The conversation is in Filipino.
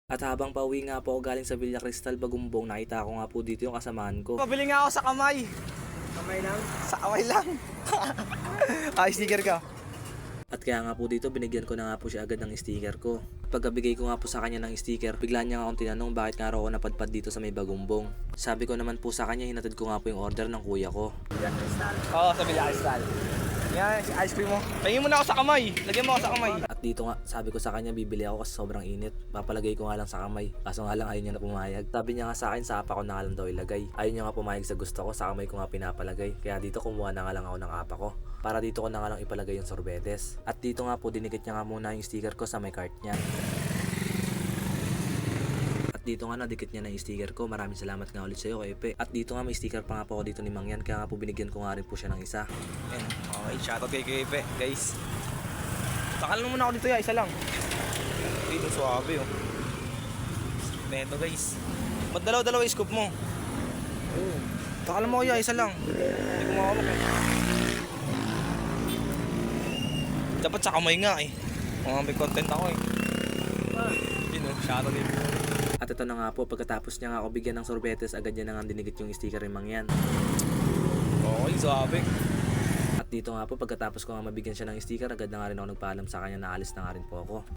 At habang pauwi nga po ako galing sa Villa Cristal, Bagumbong, nakita ko nga po dito yung kasamahan ko. Pabili nga ako sa kamay. Kamay lang. Sa kamay lang. Ay, sticker ka. At kaya nga po dito, binigyan ko na nga po siya agad ng sticker ko. Pagkabigay ko nga po sa kanya ng sticker, bigla niya nga akong tinanong bakit nga raw ako napadpad dito sa may Bagumbong. Sabi ko naman po sa kanya, hinatid ko nga po yung order ng kuya ko. Oo, sa Villa Cristal. Yan, ice cream mo. Tingin mo na ako sa kamay. Lagyan mo ako sa kamay. At dito nga, sabi ko sa kanya, bibili ako kasi sobrang init. Papalagay ko nga lang sa kamay. Kaso nga lang ayaw niya na pumayag. Sabi niya nga sa akin, sa apa ko na nga lang daw ilagay. Ayaw niya nga pumayag sa gusto ko, sa kamay ko nga pinapalagay. Kaya dito kumuha na nga lang ako ng apa ko. Para dito ko na nga lang ipalagay yung sorbetes. At dito nga po, dinikit niya nga muna yung sticker ko sa may cart niya. At dito nga nadikit niya na yung sticker ko. Maraming salamat nga ulit sa'yo, Epe. At dito nga may sticker pa nga po ako dito ni Mangyan. Kaya nga po binigyan ko nga rin po siya ng isa. Ayan. Okay, shoutout kay Kepe, guys. Takal mo muna ako dito ya, isa lang. Dito, suwabe oh. Neto guys. Ba't dalaw-dalaw yung scoop mo? Oo. Takal mo ya, isa lang. Hindi ko makawak eh. Dapat sa kamay nga eh. Mga may content ako eh. Yun oh, shoutout kay Kepe. At ito na nga po, pagkatapos niya nga ako bigyan ng sorbetes, agad niya na nga dinikit yung sticker ni Mangyan. Okay, suwabe. At dito nga po, pagkatapos ko nga mabigyan siya ng sticker, agad na nga rin ako nagpaalam sa kanya na alis na nga rin po ako.